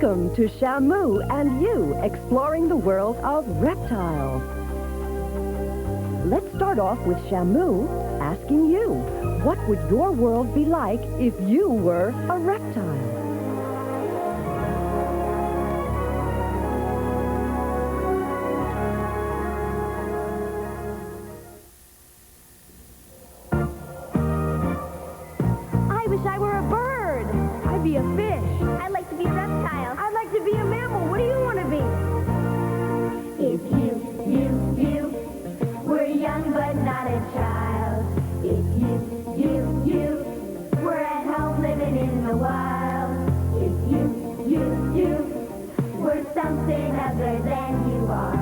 Welcome to Shamu and you, exploring the world of reptiles. Let's start off with Shamu asking you, what would your world be like if you were a reptile? I wish I were a bird. I'd be a fish. I'd like to be a reptile. I'd like to be a mammal. What do you want to be? If you were young but not a child. If you were at home living in the wild. If you were something other than you are.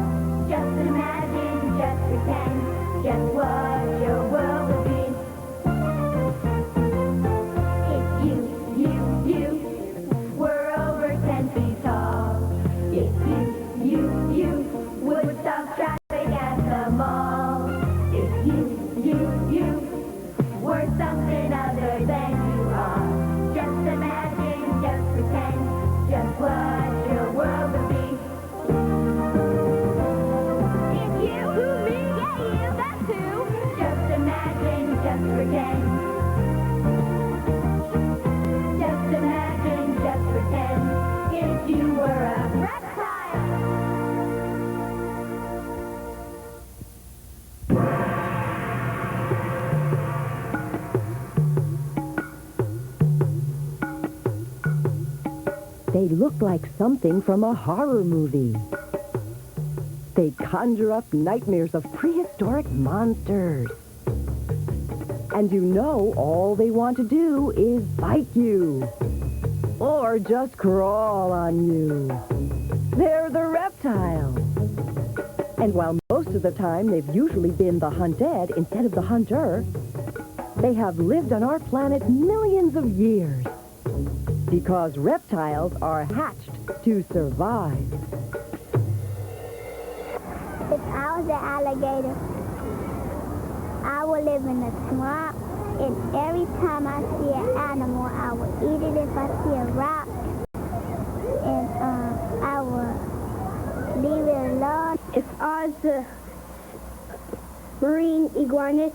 Just imagine, just pretend, just what your world would be. If you were over 10 feet tall. If you would stop traffic at the mall. If you were something other than you are. Just imagine, just pretend, just what your world would be. If you, Who, me? Yeah, you. That's who. just imagine, just pretend. Just imagine, just pretend, if you were a reptile. They look like something from a horror movie. They conjure up nightmares of prehistoric monsters. And you know all they want to do is bite you. Or just crawl on you. They're the reptiles. And while most of the time they've usually been the hunted instead of the hunter, they have lived on our planet millions of years. Because reptiles are hatched to survive. If I was an alligator, I would live in a swamp, and every time I see an animal, I would eat it. If I see a rock, and I would leave it alone. If I was a marine iguana,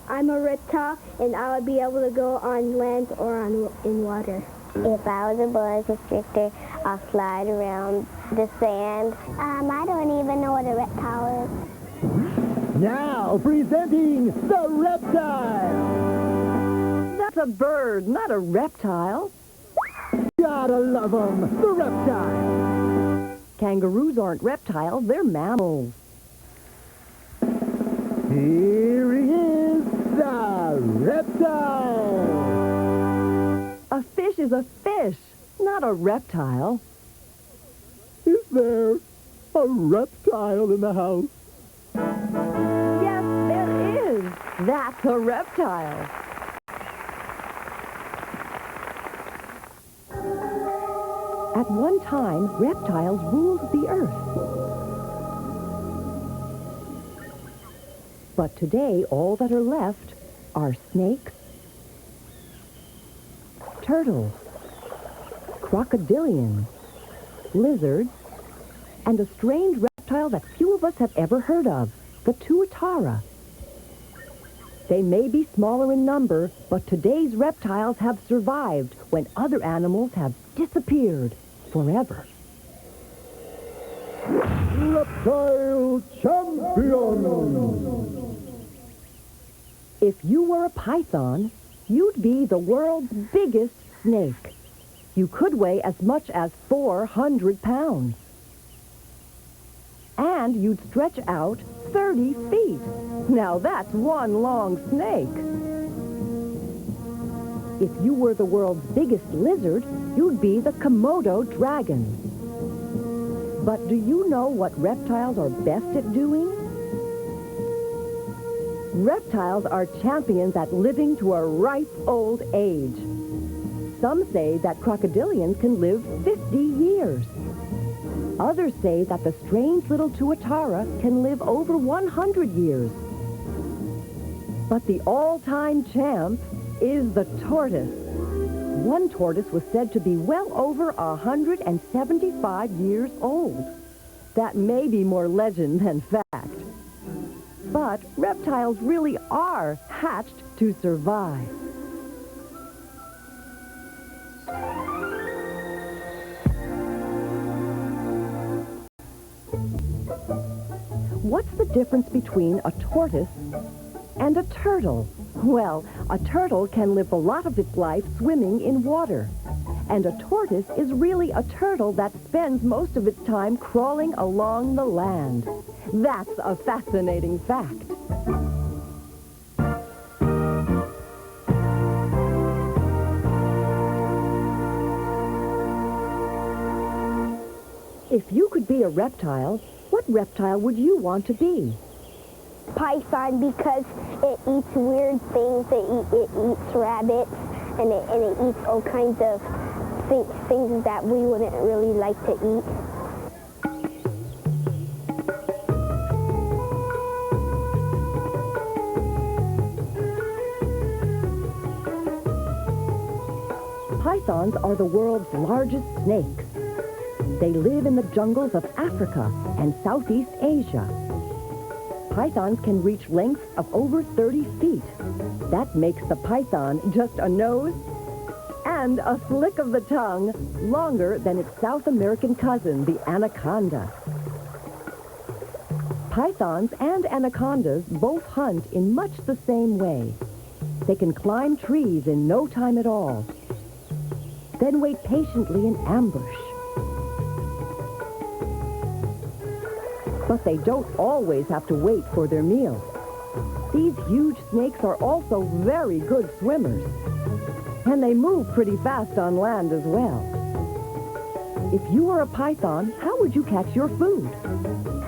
I'm a reptile, and I would be able to go on land or in water. If I was a boa constrictor, I'll slide around the sand. I don't even know what a reptile is. Now presenting the reptile. That's a bird, not a reptile. Gotta love 'em, the reptile. Kangaroos aren't reptiles, they're mammals. Here he is, the reptile. A fish is a fish, not a reptile. Is there a reptile in the house? Yes, there is. That's a reptile. At one time, reptiles ruled the earth. But today, all that are left are snakes, turtles, crocodilians, lizards, and a strange reptile that few of us have ever heard of, the tuatara. They may be smaller in number, but today's reptiles have survived when other animals have disappeared forever. Reptile champion. If you were a python, you'd be the world's biggest snake. You could weigh as much as 400 pounds. And you'd stretch out 30 feet. Now that's one long snake. If you were the world's biggest lizard, you'd be the Komodo dragon. But do you know what reptiles are best at doing? Reptiles are champions at living to a ripe old age. Some say that crocodilians can live 50 years. Others say that the strange little tuatara can live over 100 years. But the all-time champ is the tortoise. One tortoise was said to be well over 175 years old. That may be more legend than fact. But reptiles really are hatched to survive. What's the difference between a tortoise and a turtle? Well, a turtle can live a lot of its life swimming in water. And a tortoise is really a turtle that spends most of its time crawling along the land. That's a fascinating fact. If you could be a reptile, what reptile would you want to be? Python, because it eats weird things. It eats rabbits, and it eats all kinds of things that we wouldn't really like to eat. Pythons are the world's largest snakes. They live in the jungles of Africa and Southeast Asia. Pythons can reach lengths of over 30 feet. That makes the python just a nose and a flick of the tongue longer than its South American cousin, the anaconda. Pythons and anacondas both hunt in much the same way. They can climb trees in no time at all, then wait patiently in ambush. But they don't always have to wait for their meals. These huge snakes are also very good swimmers. And they move pretty fast on land as well. If you were a python, how would you catch your food?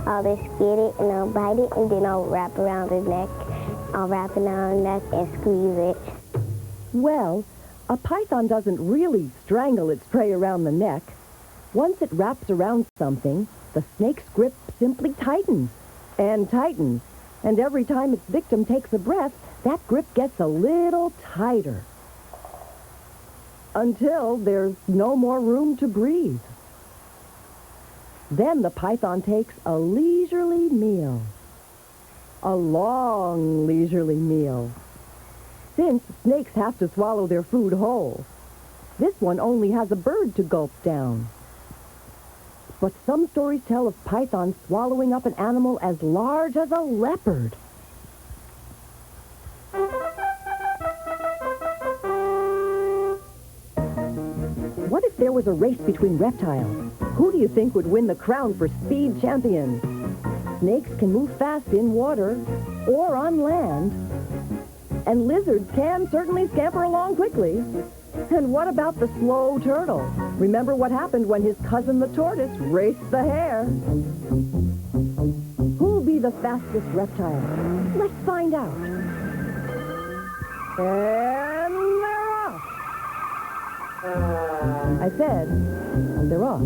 I'll just get it and I'll bite it and then I'll wrap around the neck. I'll wrap it around the neck and squeeze it. Well, a python doesn't really strangle its prey around the neck. Once it wraps around something, the snake's grip simply tightens and tightens. And every time its victim takes a breath, that grip gets a little tighter. Until there's no more room to breathe. Then the python takes a leisurely meal. A long leisurely meal. Since snakes have to swallow their food whole, this one only has a bird to gulp down. But some stories tell of pythons swallowing up an animal as large as a leopard. What if there was a race between reptiles? Who do you think would win the crown for speed champion? Snakes can move fast in water or on land. And lizards can certainly scamper along quickly. And what about the slow turtle? Remember what happened when his cousin the tortoise raced the hare? Who'll be the fastest reptile? Let's find out. And they're off. I said, they're off.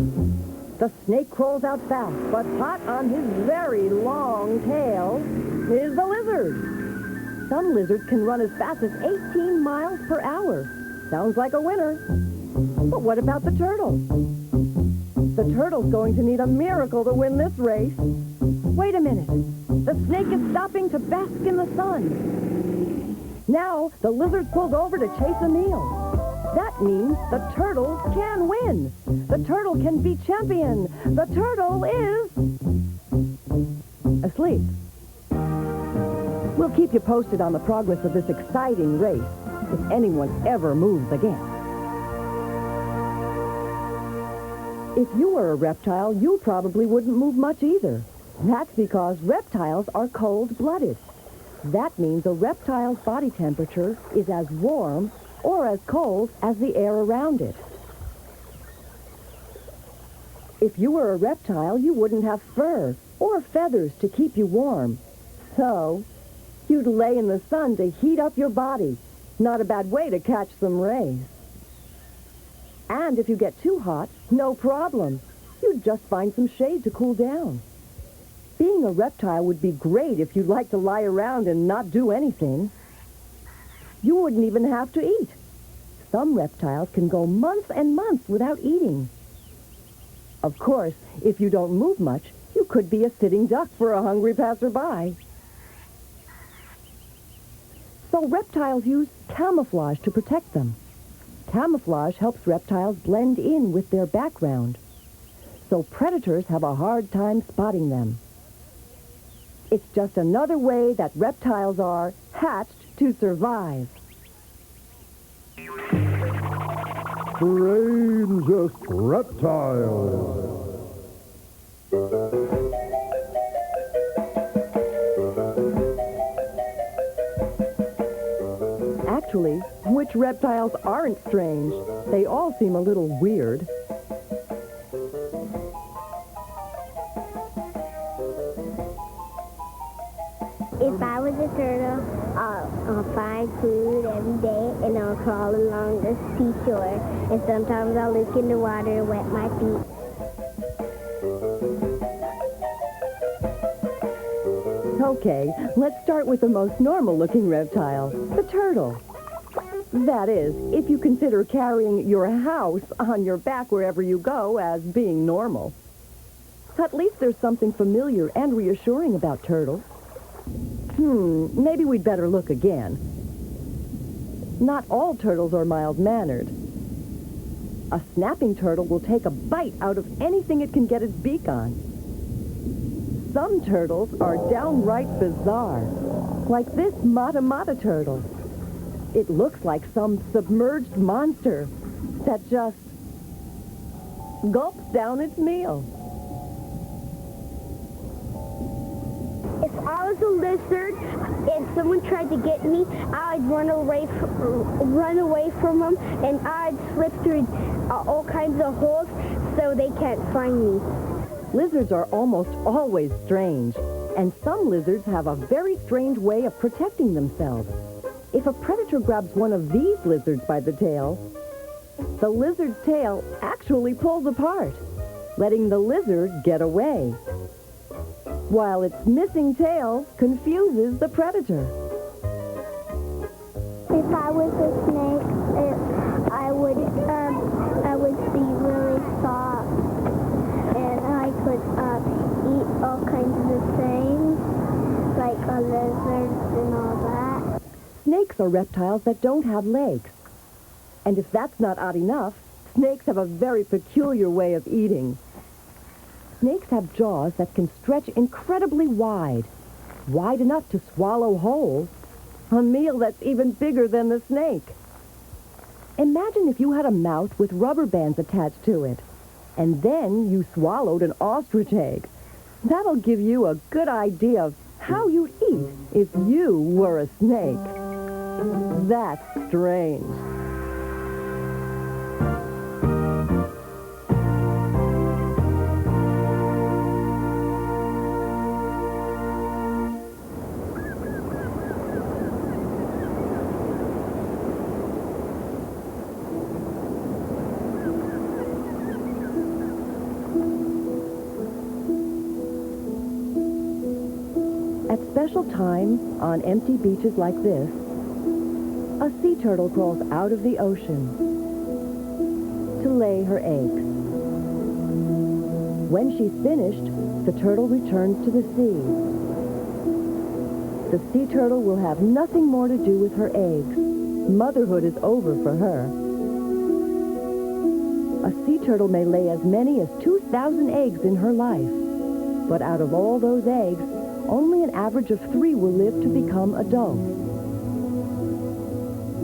The snake crawls out fast, but hot on his very long tail is the lizard. Some lizards can run as fast as 18 miles per hour. Sounds like a winner. But what about the turtle? The turtle's going to need a miracle to win this race. Wait a minute. The snake is stopping to bask in the sun. Now, the lizard's pulled over to chase a meal. That means the turtle can win. The turtle can be champion. The turtle is asleep. We'll keep you posted on the progress of this exciting race if anyone ever moves again. If you were a reptile, you probably wouldn't move much either. That's because reptiles are cold-blooded. That means a reptile's body temperature is as warm or as cold as the air around it. If you were a reptile, you wouldn't have fur or feathers to keep you warm. So, you'd lay in the sun to heat up your body. Not a bad way to catch some rays. And if you get too hot, no problem. You'd just find some shade to cool down. Being a reptile would be great if you'd like to lie around and not do anything. You wouldn't even have to eat. some reptiles can go months and months without eating. Of course, if you don't move much, you could be a sitting duck for a hungry passerby. So reptiles use camouflage to protect them. Camouflage helps reptiles blend in with their background, so predators have a hard time spotting them. It's just another way that reptiles are hatched to survive. Strangest reptiles. Actually, which reptiles aren't strange? They all seem a little weird. If I was a turtle, I'll find food every day and I'll crawl along the seashore. And sometimes I'll look in the water and wet my feet. Okay, let's start with the most normal-looking reptile, the turtle. That is, if you consider carrying your house on your back wherever you go as being normal. At least there's something familiar and reassuring about turtles. Maybe we'd better look again. Not all turtles are mild-mannered. A snapping turtle will take a bite out of anything it can get its beak on. Some turtles are downright bizarre, like this Mata Mata turtle. It looks like some submerged monster that just gulps down its meal. If I was a lizard and someone tried to get me, I'd run away from them, and I'd slip through all kinds of holes so they can't find me. Lizards are almost always strange, and some lizards have a very strange way of protecting themselves. If a predator grabs one of these lizards by the tail, the lizard's tail actually pulls apart, letting the lizard get away, while its missing tail confuses the predator. If I was a snake, I would be really soft, and I could eat all kinds of things, like lizards and all that. Snakes are reptiles that don't have legs. And if that's not odd enough, snakes have a very peculiar way of eating. Snakes have jaws that can stretch incredibly wide enough to swallow whole a meal that's even bigger than the snake. Imagine if you had a mouth with rubber bands attached to it, and then you swallowed an ostrich egg. That'll give you a good idea of how you'd eat if you were a snake. That's strange. At special times, on empty beaches like this, a sea turtle crawls out of the ocean to lay her eggs. When she's finished, the turtle returns to the sea. The sea turtle will have nothing more to do with her eggs. Motherhood is over for her. A sea turtle may lay as many as 2,000 eggs in her life, but out of all those eggs, only an average of 3 will live to become adults.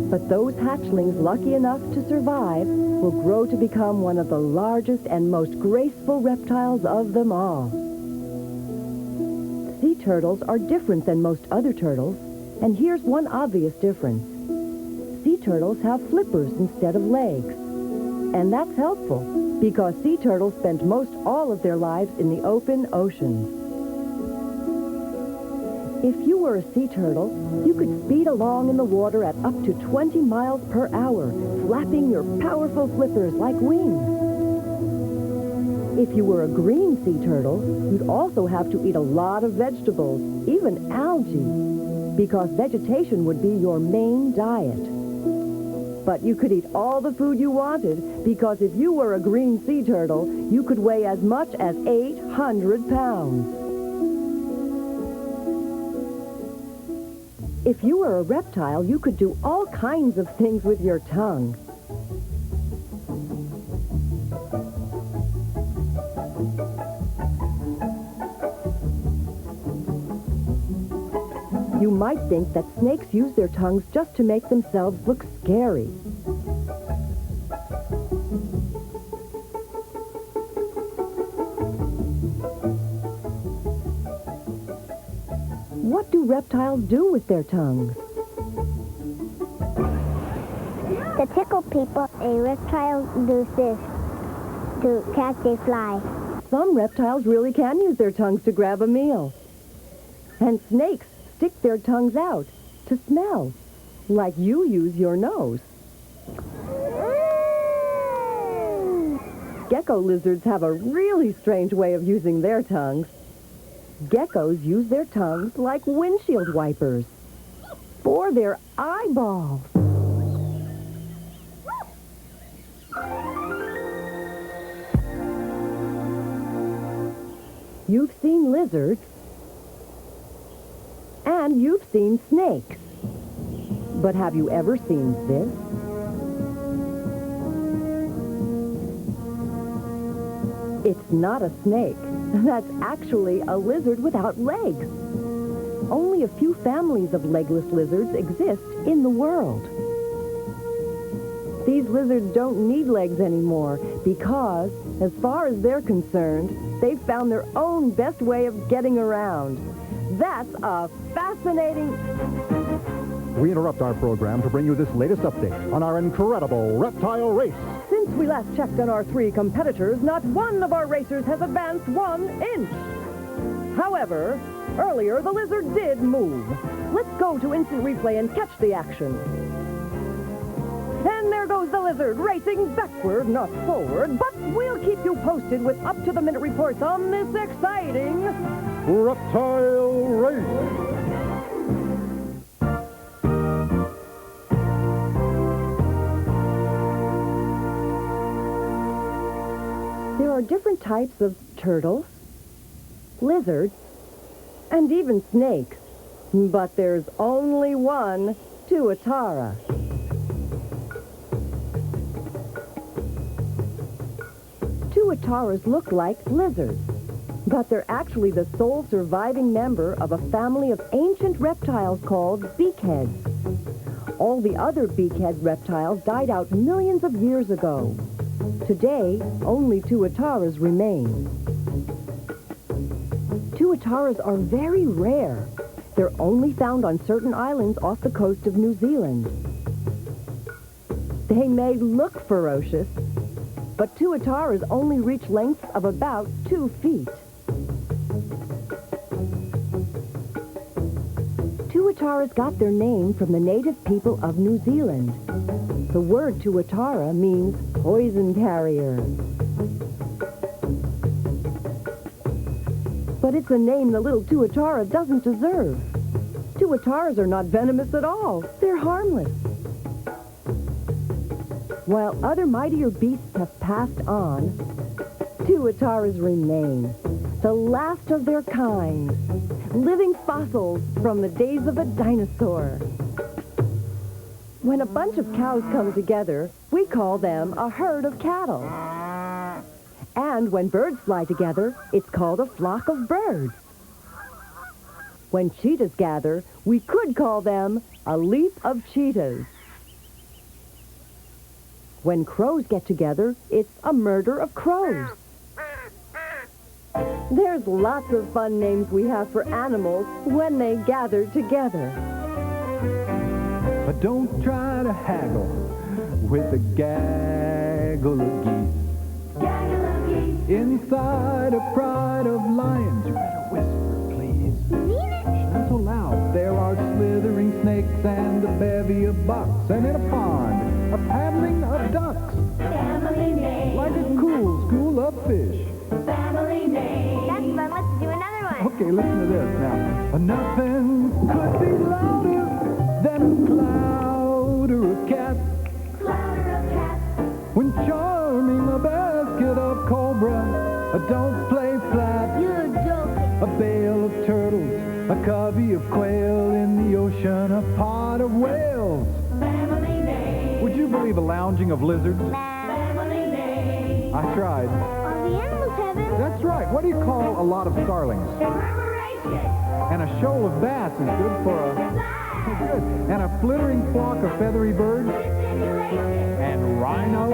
But those hatchlings lucky enough to survive will grow to become one of the largest and most graceful reptiles of them all. Sea turtles are different than most other turtles, and here's one obvious difference. Sea turtles have flippers instead of legs. And that's helpful, because sea turtles spend most all of their lives in the open oceans. If you were a sea turtle, you could speed along in the water at up to 20 miles per hour, flapping your powerful flippers like wings. If you were a green sea turtle, you'd also have to eat a lot of vegetables, even algae, because vegetation would be your main diet. But you could eat all the food you wanted, because if you were a green sea turtle, you could weigh as much as 800 pounds. If you were a reptile, you could do all kinds of things with your tongue. You might think that snakes use their tongues just to make themselves look scary. What do reptiles do with their tongues? To tickle people, a reptile does this to catch a fly. Some reptiles really can use their tongues to grab a meal. And snakes stick their tongues out to smell, like you use your nose. Gecko lizards have a really strange way of using their tongues. Geckos use their tongues like windshield wipers for their eyeballs. You've seen lizards, and you've seen snakes. But have you ever seen this? It's not a snake. That's actually a lizard without legs. Only a few families of legless lizards exist in the world. These lizards don't need legs anymore because, as far as they're concerned, they've found their own best way of getting around. That's a fascinating... We interrupt our program to bring you this latest update on our incredible reptile race. Since we last checked on our 3 competitors, not one of our racers has advanced 1 inch. However, earlier the lizard did move. Let's go to instant replay and catch the action. And there goes the lizard, racing backward, not forward, but we'll keep you posted with up-to-the-minute reports on this exciting... Reptile race. There are different types of turtles, lizards, and even snakes. But there's only one tuatara. Tuataras look like lizards, but they're actually the sole surviving member of a family of ancient reptiles called beakheads. All the other beakhead reptiles died out millions of years ago. Today, only tuataras remain. Tuataras are very rare. They're only found on certain islands off the coast of New Zealand. They may look ferocious, but tuataras only reach lengths of about 2 feet. Tuataras got their name from the native people of New Zealand. The word tuatara means poison carrier. But it's a name the little tuatara doesn't deserve. Tuataras are not venomous at all. They're harmless. While other mightier beasts have passed on, tuataras remain, the last of their kind, living fossils from the days of the dinosaur. When a bunch of cows come together, we call them a herd of cattle. And when birds fly together, it's called a flock of birds. When cheetahs gather, we could call them a leap of cheetahs. When crows get together, it's a murder of crows. There's lots of fun names we have for animals when they gather together. But don't try to haggle with a gaggle of geese. Gaggle of geese. Inside a pride of lions, you better whisper, please. Not so loud. There are slithering snakes and a bevy of bucks, and in a pond, a paddling of ducks. Family name. Like a cool school of fish. Family name. That's fun. Let's do another one. Okay, listen to this now. Nothing could be louder than the clouder of cats. ocean, a pod of whales. Family name. Would you believe a lounging of lizards? Family name. I tried. On the animals heaven. That's right. What do you call a lot of starlings? Preparation. And a shoal of bats is good for a... Good. And a flittering flock of feathery birds? Stimulation. And rhinos?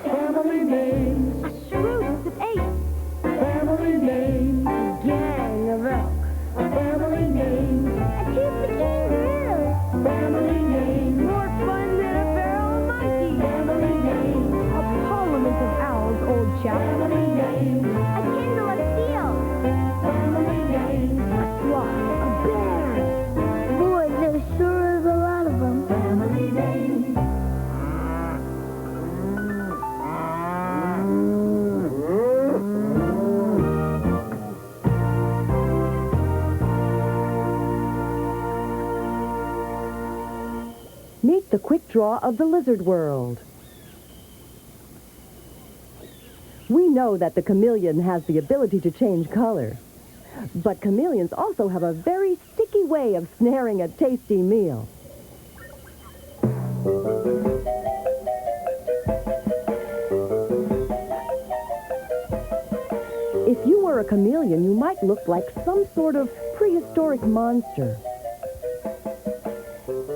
Family names. A shrew with 8. Family names. Gang of elk. Family names. A tooth kangaroo. Family names. More fun than a barrel of monkeys. Family names. A parliament of owls, old chap. Family names. A kindle of seals. Family names. A sloth. A bear. Boy, there sure is a lot of them. Family names. Meet the quick draw of the lizard world. We know that the chameleon has the ability to change color. But chameleons also have a very sticky way of snaring a tasty meal. If you were a chameleon, you might look like some sort of prehistoric monster.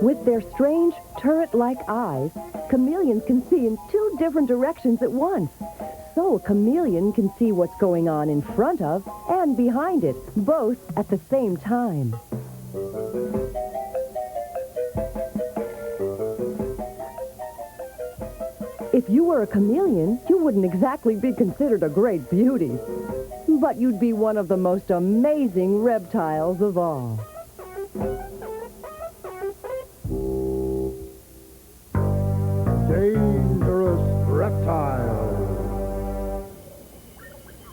With their strange turret-like eyes, chameleons can see in 2 different directions at once. So a chameleon can see what's going on in front of and behind it, both at the same time. If you were a chameleon, you wouldn't exactly be considered a great beauty. But you'd be one of the most amazing reptiles of all. Dangerous reptile.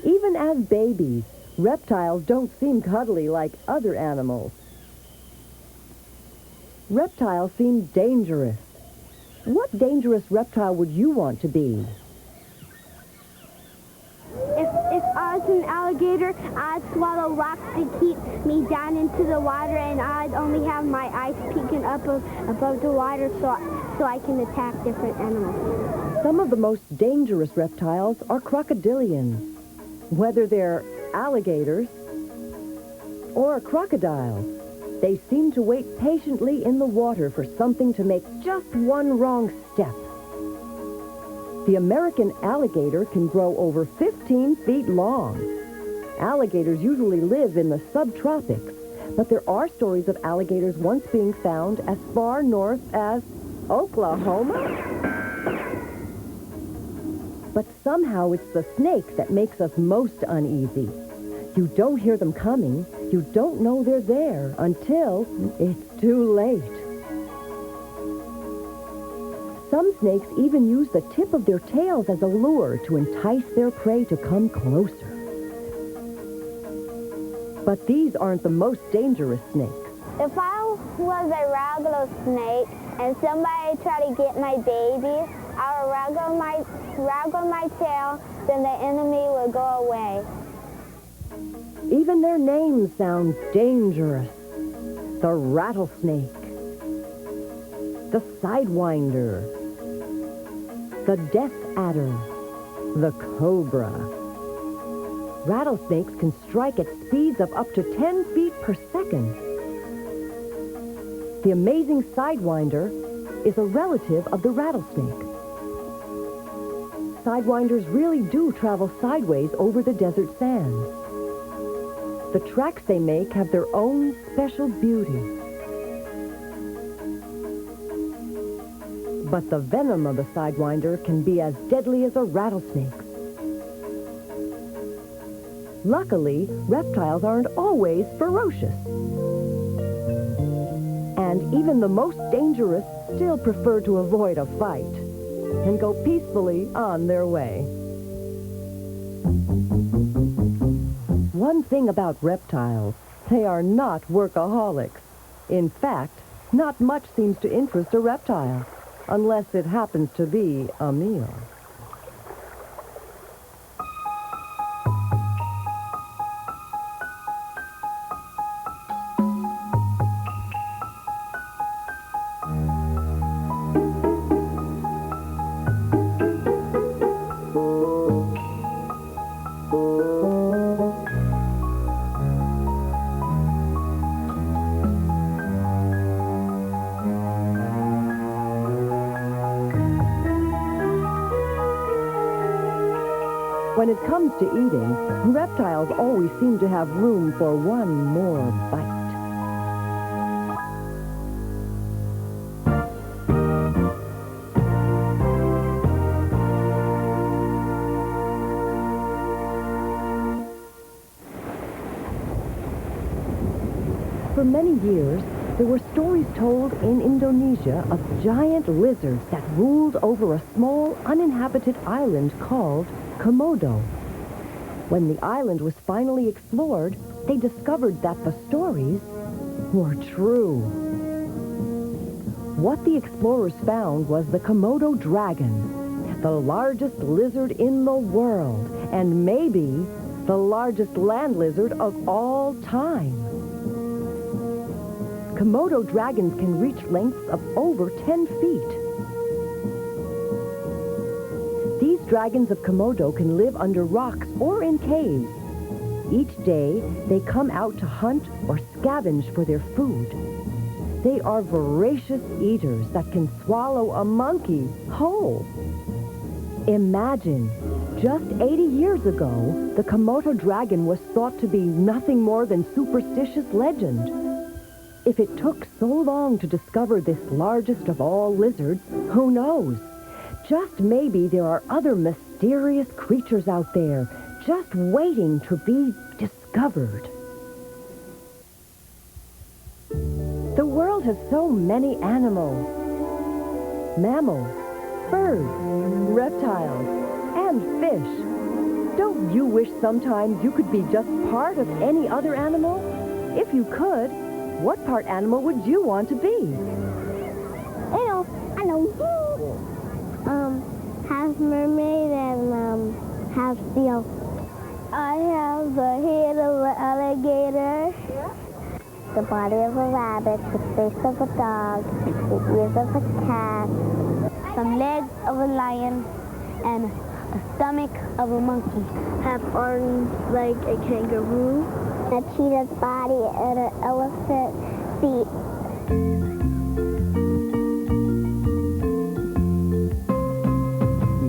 Even as babies, reptiles don't seem cuddly like other animals. Reptiles seem dangerous. What dangerous reptile would you want to be? If I was an alligator, I'd swallow rocks to keep me down into the water, and I'd only have my eyes peeking up above the water so I can attack different animals. Some of the most dangerous reptiles are crocodilians. Whether they're alligators or crocodiles, they seem to wait patiently in the water for something to make just one wrong step. The American alligator can grow over 15 feet long. Alligators usually live in the subtropics, but there are stories of alligators once being found as far north as Oklahoma. But somehow it's the snake that makes us most uneasy. You don't hear them coming, you don't know they're there until it's too late. Some snakes even use the tip of their tails as a lure to entice their prey to come closer. But these aren't the most dangerous snakes. If I was a rattlesnake and somebody tried to get my baby, I would waggle my tail, then the enemy would go away. Even their name sounds dangerous. The rattlesnake, the sidewinder, the death adder, the cobra. Rattlesnakes can strike at speeds of up to 10 feet per second. The amazing sidewinder is a relative of the rattlesnake. Sidewinders really do travel sideways over the desert sands. The tracks they make have their own special beauty. But the venom of the sidewinder can be as deadly as a rattlesnake's. Luckily, reptiles aren't always ferocious. And even the most dangerous still prefer to avoid a fight and go peacefully on their way. One thing about reptiles, they are not workaholics. In fact, not much seems to interest a reptile, unless it happens to be a meal. When it comes to eating, reptiles always seem to have room for one more bite. For many years, there were stories told in Indonesia of giant lizards that ruled over a small, uninhabited island called Komodo. When the island was finally explored, they discovered that the stories were true. What the explorers found was the Komodo dragon, the largest lizard in the world, and maybe the largest land lizard of all time. Komodo dragons can reach lengths of over 10 feet. These dragons of Komodo can live under rocks or in caves. Each day, they come out to hunt or scavenge for their food. They are voracious eaters that can swallow a monkey whole. Imagine, just 80 years ago, the Komodo dragon was thought to be nothing more than superstitious legend. If it took so long to discover this largest of all lizards, who knows? Just maybe there are other mysterious creatures out there, just waiting to be discovered. The world has so many animals. Mammals, birds, reptiles, and fish. Don't you wish sometimes you could be just part of any other animal? If you could, what part animal would you want to be? I know. Half mermaid and half seal. I have the head of an alligator, the body of a rabbit, the face of a dog, the ears of a cat, some legs of a lion, and a stomach of a monkey. Have arms like a kangaroo. A cheetah's body and an elephant feet.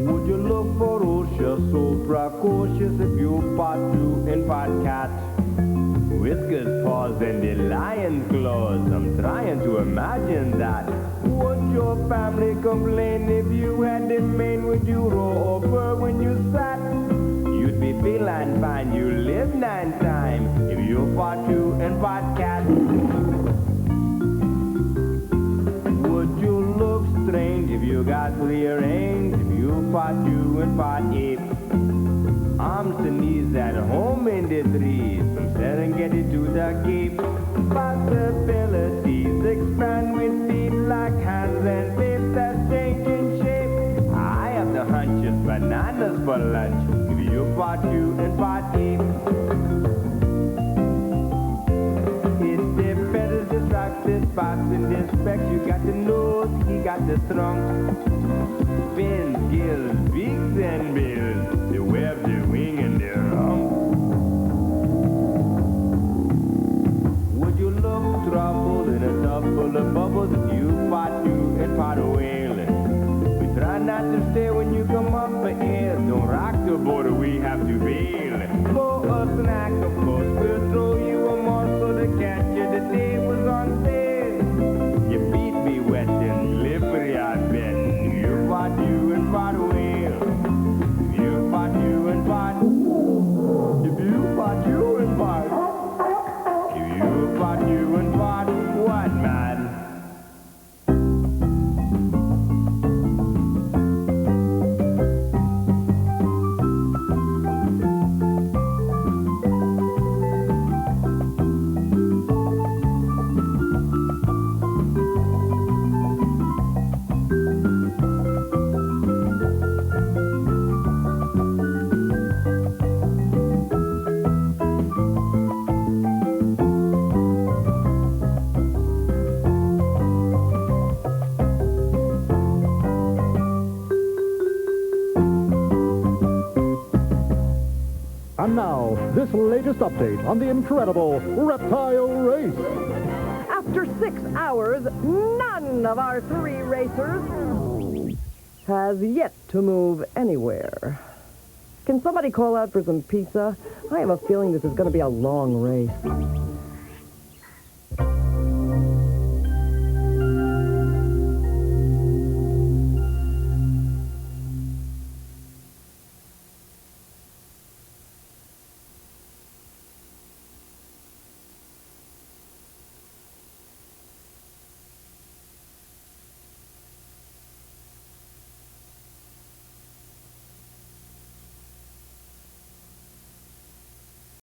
Would you look ferocious, so precocious if you part two and part cat? Whiskers, paws, and the lion's claws. I'm trying to imagine that. Would your family complain if you had the mane? Would you roar or purr when you sat? You'd be feline fine, you live 9 times if you part two and part cat. Would you look strange if you got rearranged? If you part two and part ape? Arms and knees at home in the trees, from Serengeti to the Cape. Possibilities expand with feet like hands and face that change in shape. I have the hunches, bananas for lunch. If you part two and part ape. It's the feathers, the socks, the spots, and the specs. You got the nose, he got the trunk. Fins, gills, beaks, and bills. The web, the wing, and the rump. Would you look troubled in a tub full of bubbles if you part two and part whale? We try not to stay when you come up for air. Don't rock the boat or we have to bail. For a snack, of course, we'll throw you a morsel to catch you. The day was on sale. Your feet be wet and slippery, I bet. You part you and part whale. You part you and part. If you part you and part. If you part you and part. What, man? And now, this latest update on the incredible Reptile Race. After 6 hours, none of our 3 racers has yet to move anywhere. Can somebody call out for some pizza? I have a feeling this is going to be a long race.